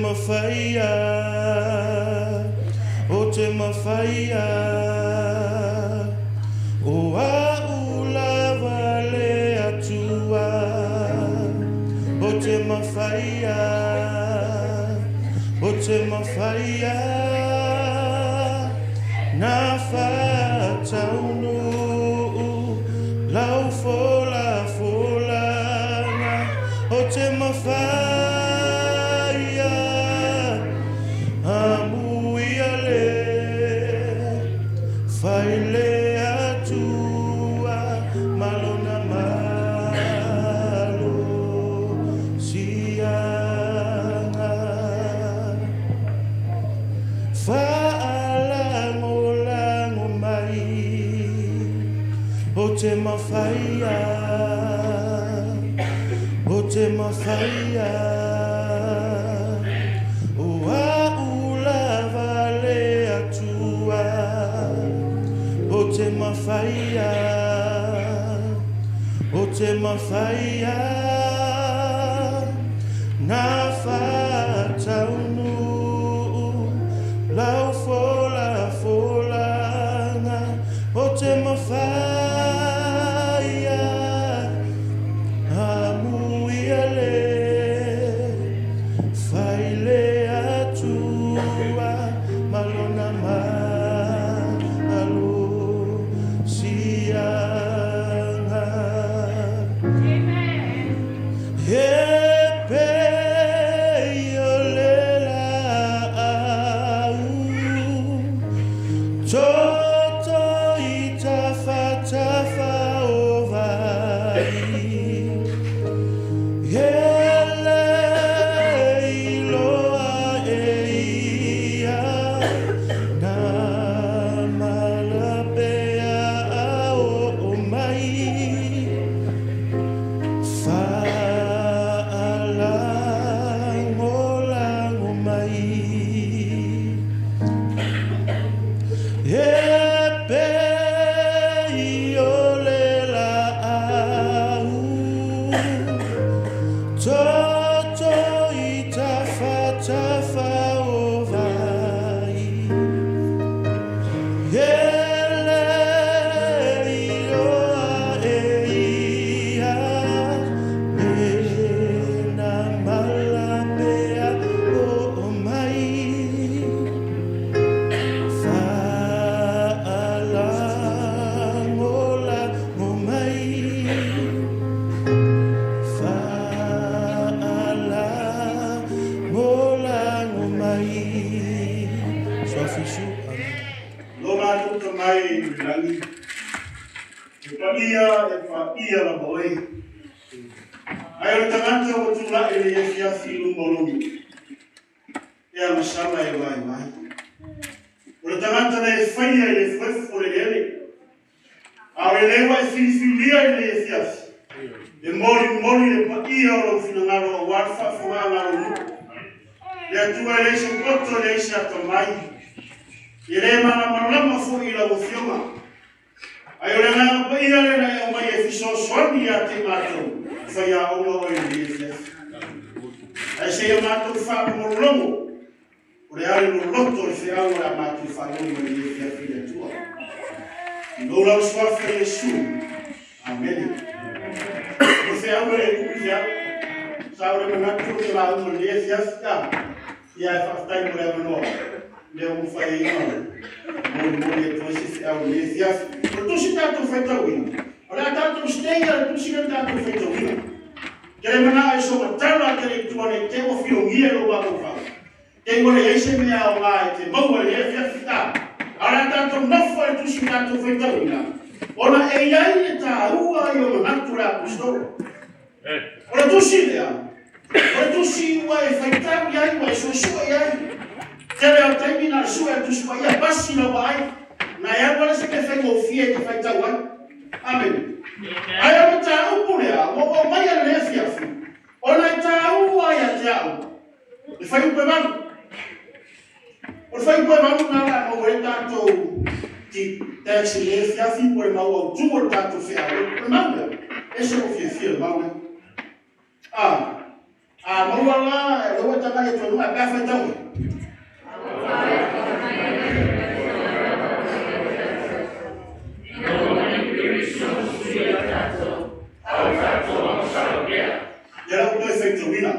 mawhaia, o te mawhaia, o a ulawa le atua, o te mawhaia, na whataunu, lau fola folanga, o te mawhaia, amuia le, whai le atua, malona malo, sianga. Whaalango mai, o te mawhaia, o a ulawa le atua, o te mawhaia, na whataunu, lau fola folanga, o te mawhaia, amuia le, whai le atua, malona malo, sianga. Toto i tafa o vai, ele iloa e ia, na malapea o mai, whaalango mai. Toto i tafa o vai, ele iloa e ia, na malapea o mai, whaalango mai. Lora tuta mai langi. Ia la boy. Ayo tanganta o tula ele ya filu molumi. Ya masala e mai. O tanganta na faia ele foi ele. A ele vai filia ele ya. De mori e pa ia o finangaro o warfa fumanga o. Ya tua ele se poto ele se atomai. Ele malama foi la ofioma. Ayo le nga pa ia le na o mai e fiso soni ya te mato. Foi a o o ele. Ai se ia mato fa mo longo. O le ale no loto se a o la mato fa mo ele ya filha tua. No la sua fe su. Amen. Você é o que já sabe o que tu lá no dia já está e aí faz tempo leva no leva faz não tu se é o dia já tu se tá tu feito alguém olha tá tu esteja tu se não tá tu feito alguém quer manar isso uma tela que tu vai ter o filho guia no banco fala tem uma esse me a lá que bom ele já está olha tá tu não foi tu se tá tu feito alguém olha e aí tá rua e o natura custou ora tu si lea. Ora tu si uai whaitau iai, uai sosua iai. Tere au taimi na sua tu sua ia basi na wai. Na ia wala se ke whaingo fie te whaitau ai. Amen. Ai ama ta au pulea, o mai a le fiafu. Ona ta au ai a te au. E whai upe manu. O whai upe manu na la mo e tātou ti taxi le fiafi po e mau au tumo tātou whia. E manu e se o fie fie mau e. A Mawala, lo tanga ya tu nunga kafa tau. Jara kuto efekto wina.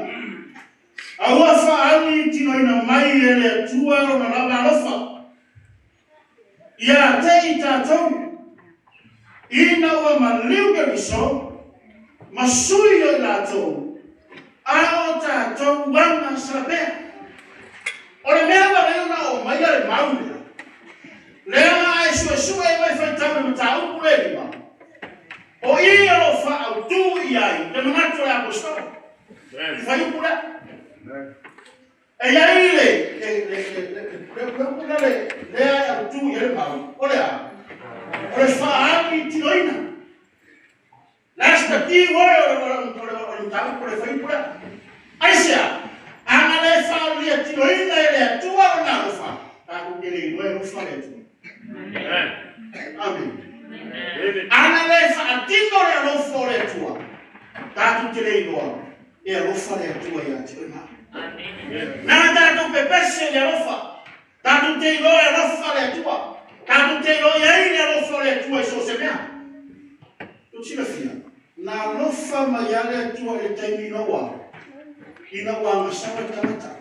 Awafa ali tino ina mai ele tua na laba alofa. Ya te itatou. Ina wa maliuga miso. Masui yo latou. Ao tatou wana sabea. Ora mea wa leo na o mai ale maunga. Leo na ai suesue e faitau na tau kuleli ma. O ia lo fa au tu iai. Te mangato e apostol. Fai pula. E iai le au tu iai mau. Olea. Ora fa ani tinoina. Lasta ti ora tau por fai pula. Aisia. Ana le fa lia tinoina ele tua na lo fa. Ta ku kele no e fa le tu. Amen. Ana le fa atino le lo fore tua. Ta ku kele no. E lo fa le tua ya tinoina. Nana tato pepese le rofa. Tato te lo e rofa le tua. Tato te lo e le rofa le tua e so se mea. Tu ci la fia. Na rofa maiale tua e te ina wa. Ina wa masawa tamata.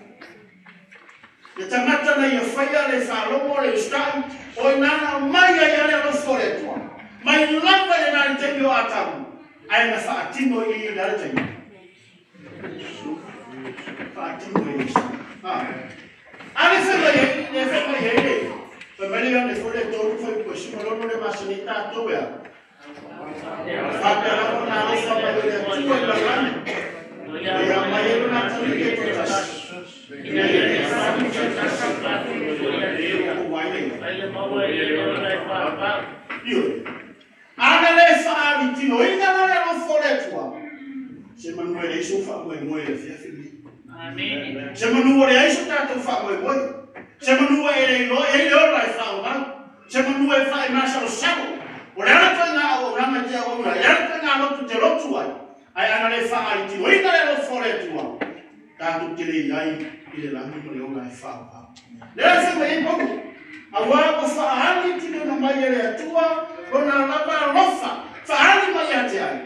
Le tamata na ia faia le fa lomo le stai. O nana mai ia le rofa le tua. Mai langa le na te yo atamu. Ai na fa atino i le te yo. Ale fema ye. Pemeli yang defole toru foi posi malono le masanita to ya. Fata la na ala sama le tu la lana. Ya mai na tuli ke to tas. Ina ye sa mi cha sa pa to ye ko wai le. Ale mawa ye na pa. Yo. Ana le fa ali tino ina na le fole tua. Se manuele so fa mo e fia fili. Amen. Se manua le aiso tato fa mo. Se manua ele ora e fa ona. Se manua e fa na sa sabo. Ora na na o na te o na ya na no te lo tua. Ai ana le fa ai ti o ina le lo fore tua. Tato te le ai ile la mo le ona e fa. Le se me po. Awa ko fa ali ti na mai ele tua. Ona na ba rofa. Fa ali mai ate ai.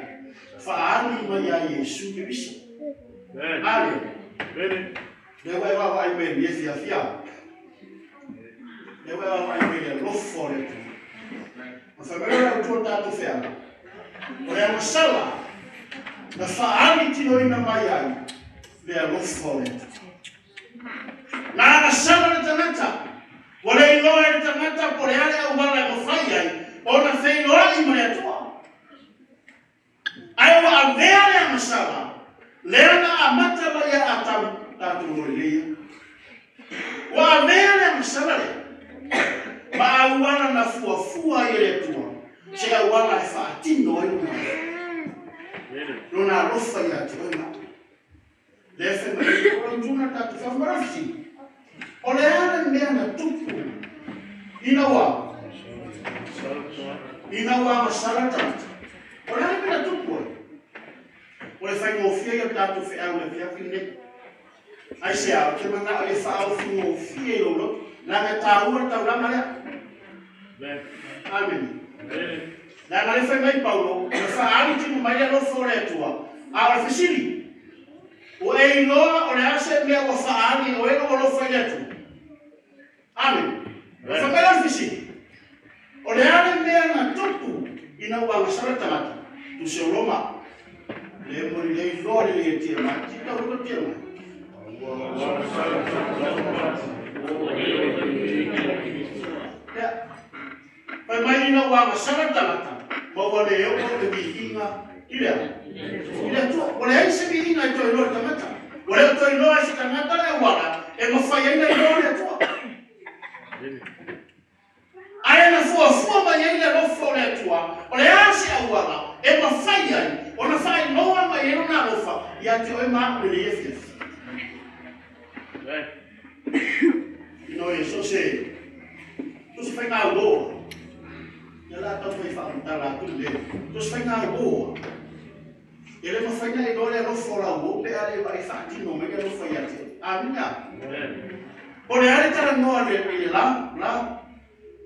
Fa ali mai ai Yesu ke bisa. Amen. Bene. Dewe wa wa ime yesi afia. Dewe wa wa ime lo fore. Mafamela uto tatu fea. Ora masala. Na faali tino ina mayai. Le lo fore. Na masala le tanata. Wale ilo le tanata por ale au wala mo fai. Ona fei lo ai mai atua. Ai wa avea masala. Leana amata ba ya atam tatu molia. Wa mele msalale. Ba wana na fua ile tua. Se wana fa tino ina. Lona rofa ya tua. Lefe ma njuna tatu fa marafi. Ole ana mena tupu. Ina wa masalata. Ole ana mena tupu. Ole fai no fia ya tatu fe au fia fine. Ai se au te manga ole fa au fino fia lo na me taua ta la mala. Amen. Na male fai mai Paulo, le fa ali ti mai lo fore tua. A fisili. O e no ole ase me o fa ali o e no lo fai tu. Amen. Fa mai lo fisili. Ole ale me na tupu ina wa masara tamata. Tu se Roma. Le mori le lore le tira ma ti ta lo tira ma. Ya. Pa mai na wa masara tamata. Ba wa le o ko bi inga ila. Ila tu o le se bi inga to lo tamata. O le to lo se tamata le wala e mo fa ina lo le tu. Ai na fu ma ina lo fo le tu. O le ase awala e mo fa ina. Ona fai no ma ero na rofa ya te o ma le yefes. No eso se. Tu se fai na go. Ya la to fai fa ta la tu le. Tu se fai na go. ele mafanya idole no fora wo pe ale vai fati no me no foi ate amina por ale tara no ale la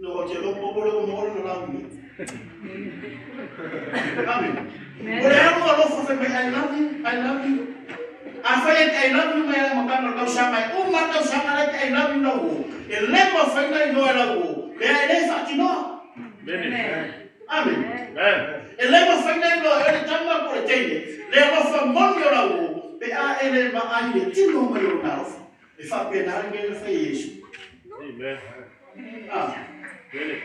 no je lo popolo mo no la mi amen por ale no lo foi me I love you afaya I love you me makano ka sama umma ka sama I love you no ele mafanya idole wo pe ale fati no amen ele mafanya idole tamba por tende le rofa monio la wo pe a ele ma ai tino mo yo na rofa e fa pena ngene fa Yesu amen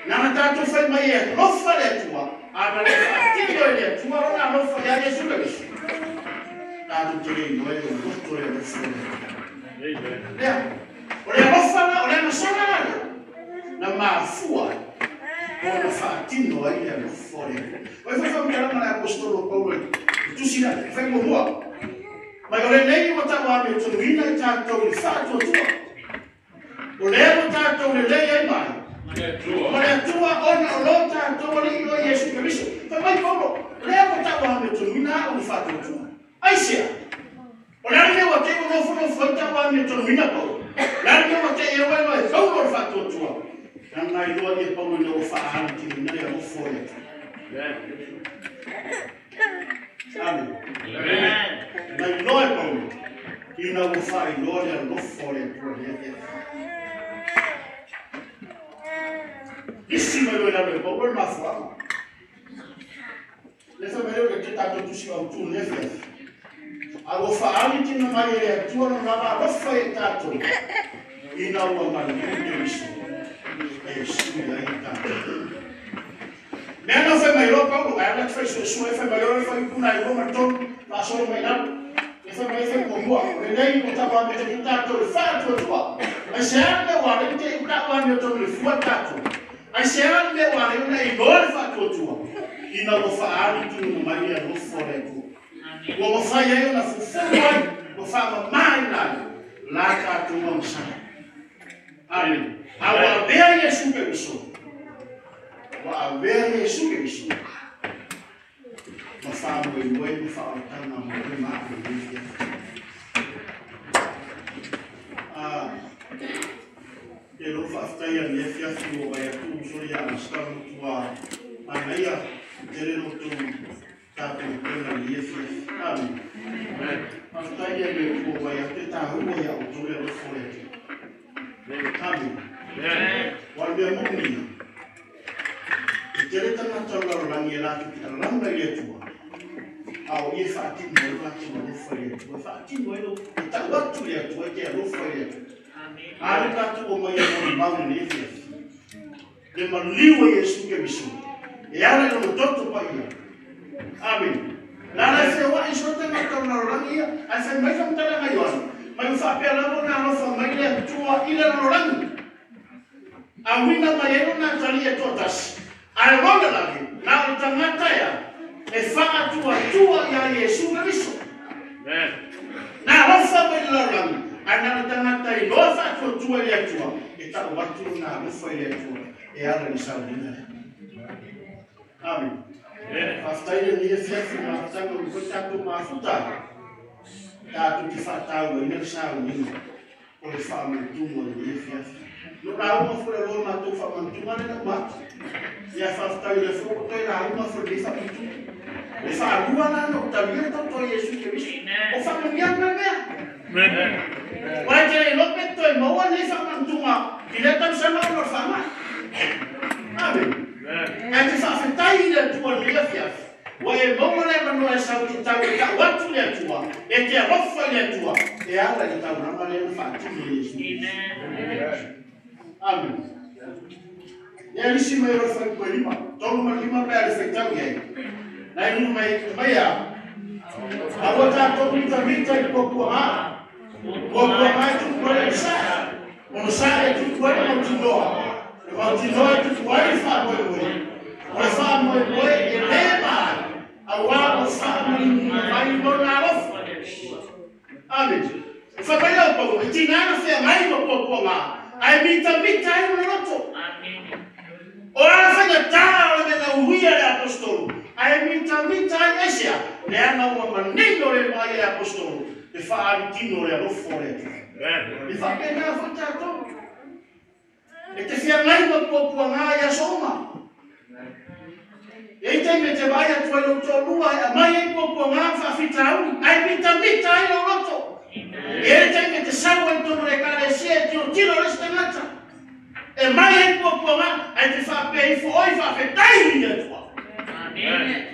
na tanto foi mai rofa le tua a le tino le tua na rofa ya Yesu le tanto tele no e no tole le fu amen ole rofa na ole na sona na ma fua ona fa tino ai le rofa le vai fa mi la apostolo Paulo tu si la fai mo mo ma io nei mo ta wa me tu ina ta to il fatto tu o le mo ta to le lei ai mai ma le tua ona lo ta to le io Yesu Cristo fa mai Paulo le mo ta wa me tu ina il fatto tu ai sia o le ne wa te no fu ta wa me tu ina Paulo la ne wa te io wa no Paulo il fatto tu na mai lo di Paulo no fa anti na ya mo fuori amen. Ma noi Paolo, chi non lo fa in gloria lo fuori proviene. Ici me lo da Paolo ma fa. Le famiglie che tanto tu si va tu ne fai. Allo fa anche non mai è tu non va lo fai tanto. In aula ma non è isso. E si dai tanto. Neno foi melhor Paulo, ela que fez isso foi melhor foi com a irmã Martom, passou melhor. E foi mais com boa. Ele não estava me tentando todo fato tua. A senhora me olha, ele tem estava me todo fuatato. A senhora me olha, ele é igual fato tua. E não vou falar que não Maria não fora tu. Vou fazer eu na fufuai, vou fazer mais lá cá tu não sabe. Amém. Agora veja isso que eu sou. Wa avere Yesu Kristo mafamu wewe mafamu kana mwe mako hivi elo fafta ya nefia tu wa ya tu so ya stamu tua anaya tereno tu tapo kwenda nefia amen fafta ya le wa ya teta huwa ya utule rofole amen walbe mumini Jadi tengah calon orang yang lagi dalam lagi tua, awak ye fakir mereka cuma lufaya, fakir mereka tak waktu ya tua je lufaya. Ada kata orang yang bangun ni dia, dia meliwa Yesus Kristus. Ya ada yang betul payah. Amin. Lalu saya wah Yesus tengah calon orang ini, saya macam tengah ngajuan, macam fakir lalu nak family tua ila orang. Awina mayero na talia totas. Alonda lagi, na utangata ya, efaa tua ya Yesu Kristo. Na rofa belalang, ana utangata ya rofa tua ya tua, ita waktu na rofa ya tua, era ni saudina. Amin. After ni yesu na tangu kutatu mafuta, tatu kifata wa ni saudina. Kwa famu tumo ni yesu. Lupa uma fura lo matu famu tumo na matu. Ya fafta ile fuko to ina uma furisa pitu. Esa dua na no tabia to Yesu Kristo. O famu nyanga me. Waje lo petto e mo wale famu tuma. Ile tam sana lo fama. Amen. Ati fafta ile tua ile fiaf. Wa e mo le mano esa utawe ka watu le tua. E ke rofa le tua. E ala ni tauna male fatu Yesu. Amen. Ya lisi mai rofa ko lima. Tolu ma lima pa ale feta yai. Na inu mai ya. Agora to muita vita ko ha. Ko mai tu ko le sa. Ono sa tu ko le continuo. Continuo tu ko le fa ko le. Ko fa mo ko e lema. Awa o fa mo mai do na rofa. Amen. Fa pa yo ko tina na fe mai ko ma. Ai mita ai no loto. Amen. Ora fanya tao na uwia ya apostolo. Ai mita Asia. le ana ua manino le mai e apostolo, le whaarutino le alofo le tua. Le whapena whatato. E te whiangai ma kua ngā ia soma. E te me te vai atua i roto lua, a mai e kua ngā whawhitauni, ai mita ai lo roto. E te me te sau e tono le kalesia e tiro tiro le stangata. E mai e kua ngā, ai te whapea i fo oi whawhetai ni atua.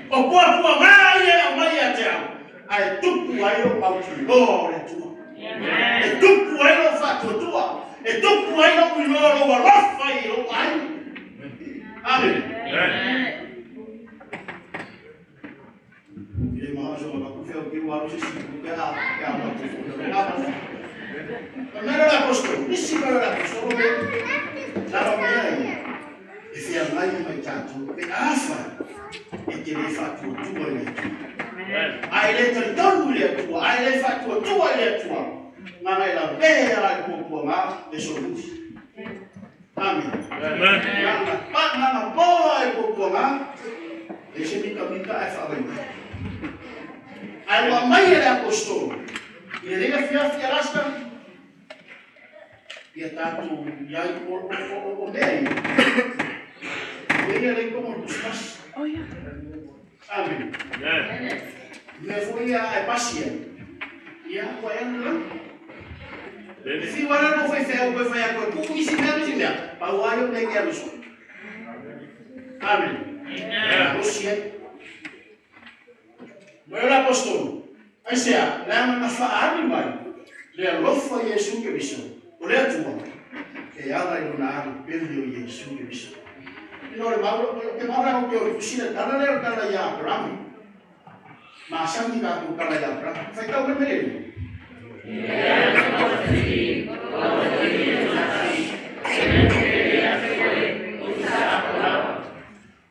O kua ngā ia a mai a te au, ai tupu ai o au tu loa le tua. E tupu ai o whatuatua, e tupu ai o i loa loa rofa i o ai. Amen. Ele maso ma ku feo ki wa se si ku ka ma ku fo na ma. Pero la apostol, nisi para la apostol la romia. E fia mai mai tanto, e afa. E che le fatto tu le. Ai le tonu le tua, ai le fatto tu le tua. Ma mai la vera ku ma e solusi. Amen. Amen. Ma boa ku ma. E se mica e fa bene. Ai wa mai le apostolo. E le fia rasta. E tanto ia o dei. E le como tu estás. Amen. Me fui a pasia. E a coela. Se o ano não foi feio, foi a coisa. Tu me me. Para o ano nem quero isso. Amen. Você Meu apostolo, aí se a lama na faari vai, le lofa Yesu que bicho, o le tua, que ela e o naro perdeu Yesu que bicho. E não lembro que mara o que eu ensino, tá na lei da ya Abraham, mas a mim da do da ya Abraham, foi tão vermelho.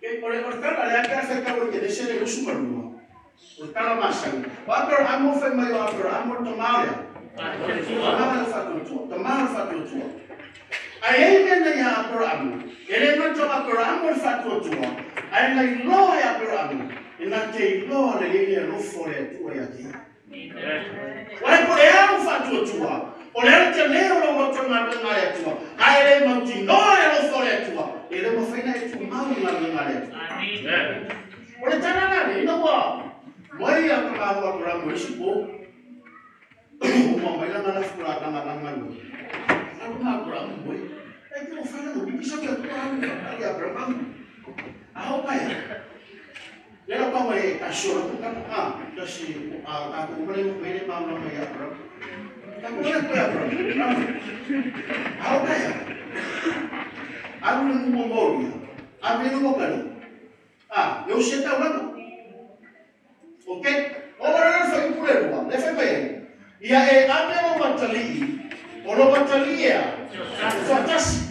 Que por cortar a lei que afeta o que deixa de super Urkala masang. Abraham foi maior Abraham tomaria. Tomara fatutua. Aí ele na Abraham. Ele não toma Abraham fatutua. Aí na loa Abraham. E na te loa ele não foi tua aqui. Vai por ele fatutua. Por ele te leu o tomar na tua. Aí ele não te loa não foi tua. Ele não foi na tua mal na tua. Por ele tá na não vai. Mai ang nakawag mo si po. Umamay lang na fulat na malangan. Ano nga Abraham mo? Eh kung fala mo, bisa ka Abraham, ay Abraham. Ako pa yan. Lalo pa may kasyon ko kasi ako mo pwede pa mo may Abraham. Ako na po Abraham. Ako pa yan. Ako nang umomorya. Ako mo ka. Eu sei tá lá. Ok? Ora foi por ele, não foi bem. E aí, até o batali, o batalia, só tas.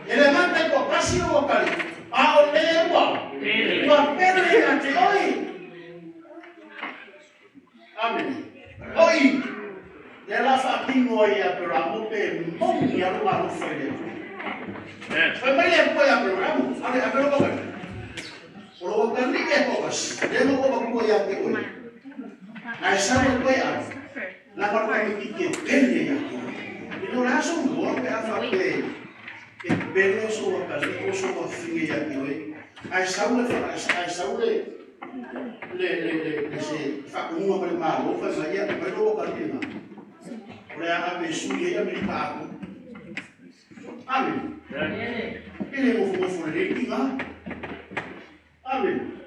Ele manda com casi o cali. A o lewa, o pele ante oi. Amém. Oi. Ela fatinho oi a programa pe mongi a lugar no foi. Foi bem é foi a programa. A programa. Kalau kami ekos, dia mau bawa yang kau. Aisyah mau ya, lapar kami pikir, beli ya. Itu langsung bawa ke apa ke? Beli semua kali, semua fingi yang kau. Aisyah le se fakumu bermalu, saya baru kali ni. Oleh apa suyi yang beli aku. Amin. Ini mau lagi kan? Amen.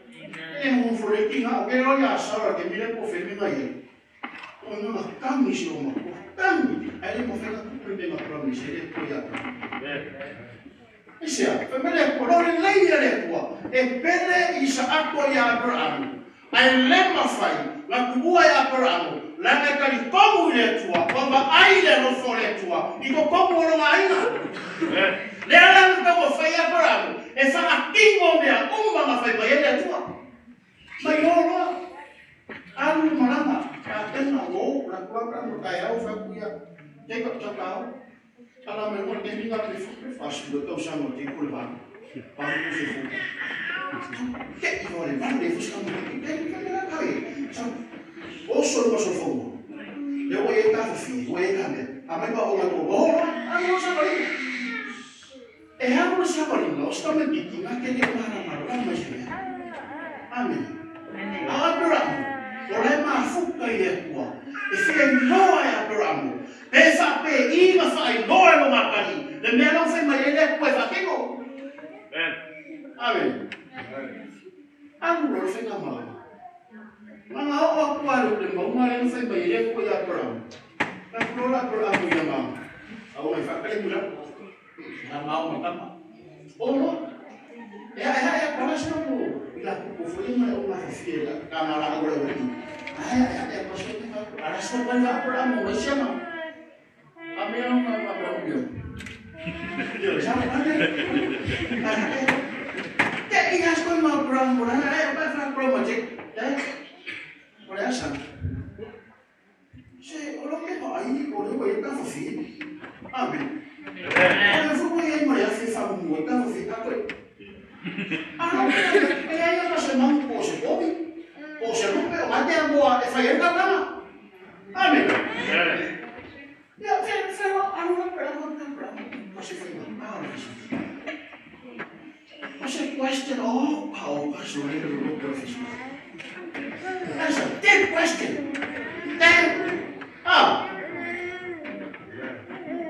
E un furetinho, che olha só que mira por feminino aí. Uma camisa uma portanto, aí mo fez a primeira promessa de apoiar. Isso é, família colore leia tua. E pele isa apoiar Abraham. Aí lema fai, la kubua ya Abraham. La nakali como ile tua, como aile no fore tua. E como no aina. Lea não fai Abraham. E fa atingo mea uma fai mai ele tua. Mai ora. Alu malama. Atena go, la kuabra no kaya fa kuya. Teka tokau. Ala me mo te minga pre fácil do teu chamo te curva. Baru sih. Kayak gimana? Mana dia fus kamu? Kayak gimana kali? Osor masuk fomo. Dia boleh kafe, boleh kami. Apa yang orang tu? Oh, aku siapa ni? Aku siapa ni? Osor mendidik. Macam ni marah-marah macam ni. Amin. Abraham, orang mafuk kaya kuah. Ifem noa ya Abraham. Pesa pe ima fai noa lo makani. Dan dia não fez mais ele kuah fakino. Amin. Aku baru fez ngamal. Mga ako kuah lo dem. Mga yang fez mai ele kuah Abraham. Tak perlu Abraham yang mam. Aku mai fakir mula. Nak mau makan. Oh. Ya, kalau semua bila kufurin mana orang kafir, karena orang berbudi. Ya, pas itu ada semua orang Abraham, macam mana? Kami orang Abraham dia. Dia sama mana? Kayak ini semua Abraham, orang apa Abraham macam? Ya, orang asal. Saya orang apa ini? Orang yang kafir. Amin. Orang semua yang mereka faham, mereka kafir. Kaya kasi mang po si Bobby. Po si Lupe, o mati ang buwan, fire ka na. Amin. Pero ano na kasi fire ka na. Kasi question, how pastor na yung profession. That's a deep question. Then,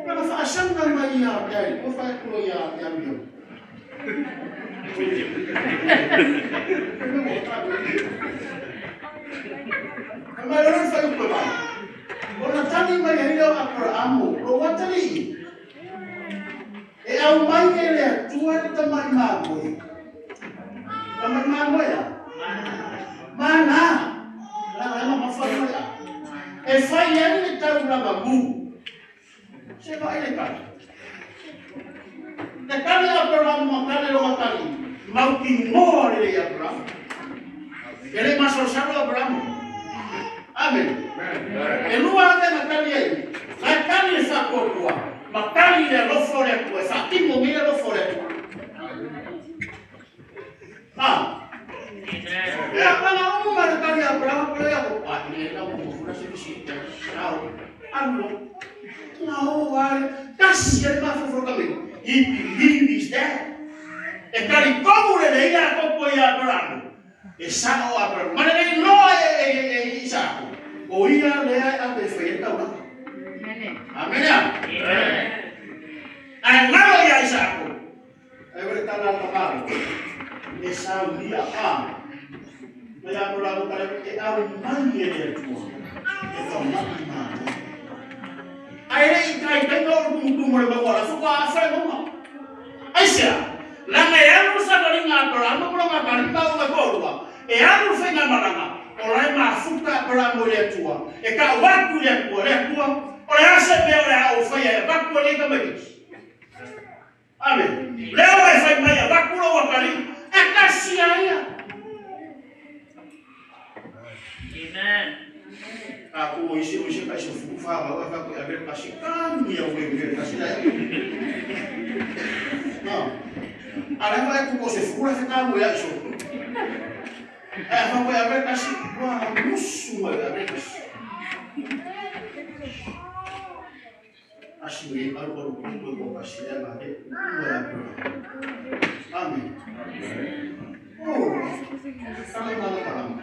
pero saan na maiyak dahil? O fire ko yan yun. Kemarin saya berapa? Orang tadi bayar dia apa amu? Orang tadi. Aku bayar dia tuan teman mamu. Teman mamu ya? Mana? Lama mafal ya. Fire ni tahu berapa bu? Siapa ini kan? Kali Abraham makali lo makali mau timor ile Abraham ele masuk sana Abraham amen elua ate makali ye makali sa kwa makali le lo fore kwa sa timo mire lo fore ya kana umar kali Abraham kwa ya kwa ni na kufuna sisi au alo no vale casi el mafu kami. He believed he's dead. E kali komu le ia kopo ia Abraham. E sao Abraham. Mana nei lo e Isaac. O ia le a te fe ta una. Amen. Amen. Ai malo ia Isaac. E vere ta na tamar. E sao dia Me Abraham kale ke au mani e tu. E ta mani. Ai kai tengo mo le bawa su ka fa mo. Aisha, la me anu sa ko linga Abraham ko nga kanita ko ko ba. E anu fe nga malanga. Ora ma futa Abraham le tua. E ka watu le tua. Ora se be ora o fa ya ba ko le ka me. Amen. Leo vai fa mai ba ko wa kali. Akasia ya. Amen. Aku isi kasih fufa bahwa aku ada kasih kami yang boleh kasih dah. Ada apa aku kasih fufa kamu ya so. Aku ada kasih wah musuh ada kasih. Asyik baru pun kasih dia lagi. Amin. Oh, salam.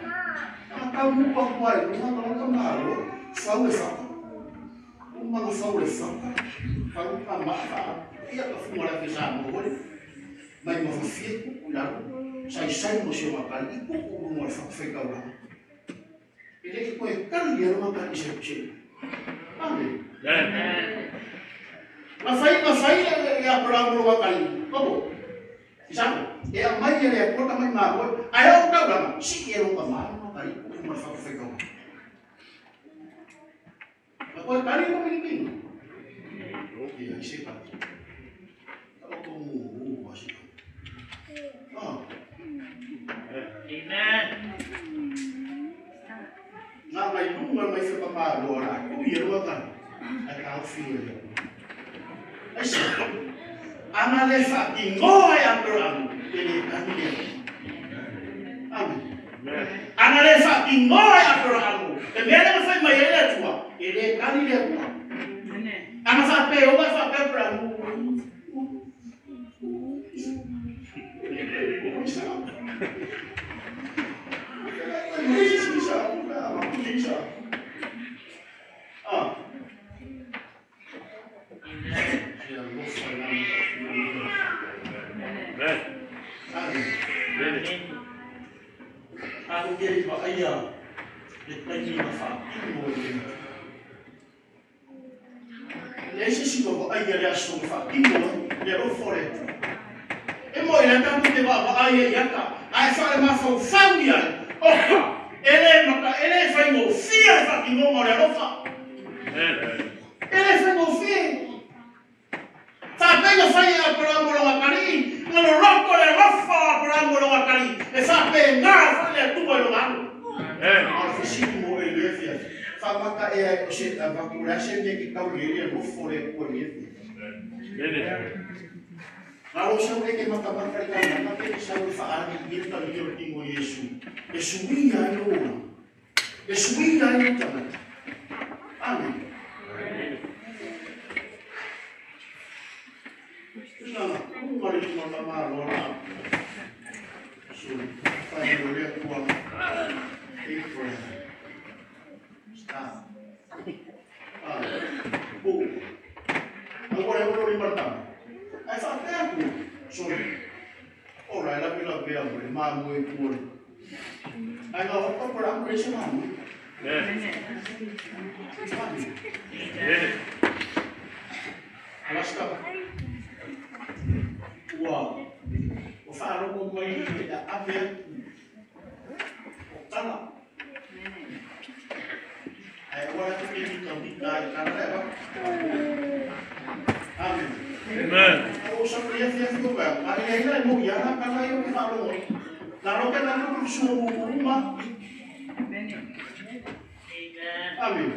Kalau bukan kuat, rumah kalau malu, selalu sama. Rumah selalu sama. Kalau tambah apa, ia tak semua lagi sama. Boleh, mai mafia pulang. Saya mesti makan itu rumah fakir orang. Ini kau kan dia makan isep-isep. Amin. Mafai ya pulang rumah kali. Kau Isang, yang mai ya ko tamay mago. Ayaw daw lang. Si ero ka man, kali ko mafafay ko. Ako kali ko Pilipino. Okay, isipan. Ako kung kasi. Amen. Na may bunga may sa pamalo ako iro ka. At ako feel. Ay siya. Angale whakingoa e Abraham. Ele kanile. Amen. Angale whakingoa e Abraham. E mea na whai mai ele tua. Ele kanile tua. Ana whape o whape Abraham. Aku jadi pak ayah, kita ini masak. Nesse sih pak ayah dia suruh masak, dia offer. Emo ele tá muito bom, ayah ya tá. Ayah fala mais família. Opa, ele faz o filho, faz que não mora opa. Ele faz o filho. Sabe que faz a palavra lá cari, não roupa le rofa a palavra lá cari. E sabe nada faz a tua lá. Alfisimo ele faz. Fala que é o a vacinação de que causa ele não for por ele. Kalau sampai ke makabar perkara, tapi sampai faari kita lihat tinggal Yesus. Yesus dia itu, Yesus dia itu. Amin. Nah, aku mari kita malam. So, pada boleh kuat. Ikut. Stop. Aku boleh bertanya. Ai fa tempo, sono. Ora la vila via, ma muy puro. Ai no, to por amor ese mano. Alaska. Wow. O faro como aí da avia. Tala. Ai agora tu tem que cambiar, cara. Amen. Amen. Aku sampai dia juga. Hari ini mau ya, karena yang tahu. Lalu kan aku suruh rumah. Amen. Amen.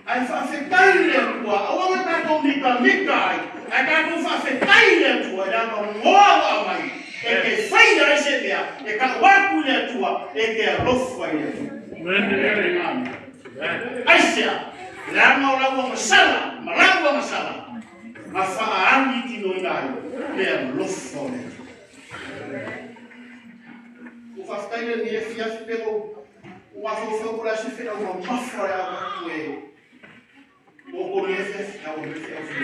Ai afetai le tua, awang ta kong nikai. Ai ka ku afetai le tua, da ka moa mai. E ke fai da ese dia, e ka waku le tua, e ke rofa le. Amen. Aisha, lama ulawa masalah. Mafaani tino inayo le lofo le. Ufaftaile ni fiafi pero wafofo kula shife au mafra ya kwe. Boko ni fiafi au fiafi.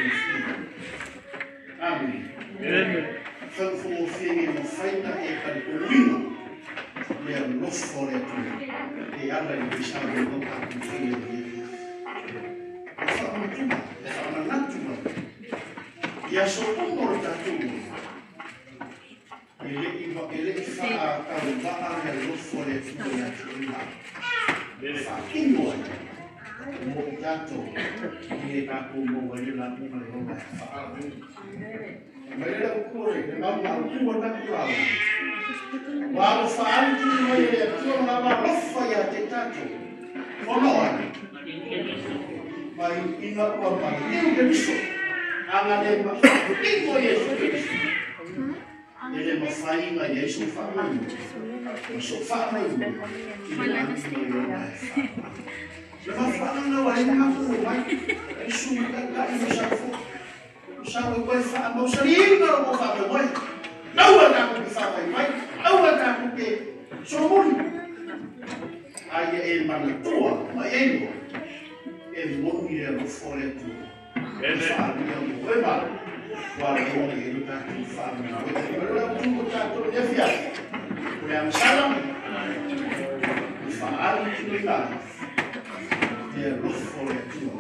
Amen. Amen. Fanfo fienge no faina e kalkulino le lofo le tu. E alla ni bishabe no ka kufiye. Afamu tuma, afamu natuma. Ya sopumor tatu. Ele fa a lo fore ya tuma. Fa kingo. Mo tato. Ni ka ko mo wali la ko mo fa. Mele ko re, na ma ko ta ko. Wa fa anti mo ye to na ma lo fa ya te tato. Ono. Mai ina ko ma ni ke biso. Angale iko Yesu Kristo. Ele mafainga Yesu famani. So famani. Ele anti no mai. Leva falando wale na ko mai. Yesu ka ina shafu. Shafu ko fa mo sari na ko fa mo. Dawa ka ko fa mai. Dawa ka ko ke. So mo. Ai ele mana tua, mai ele. Ele mo ni ele fora tu. Famiglia nuova, guarda che aiuta il famiglia, però un contatto di affiato, vogliamo salam, fa altri di là, e lo fuori tu.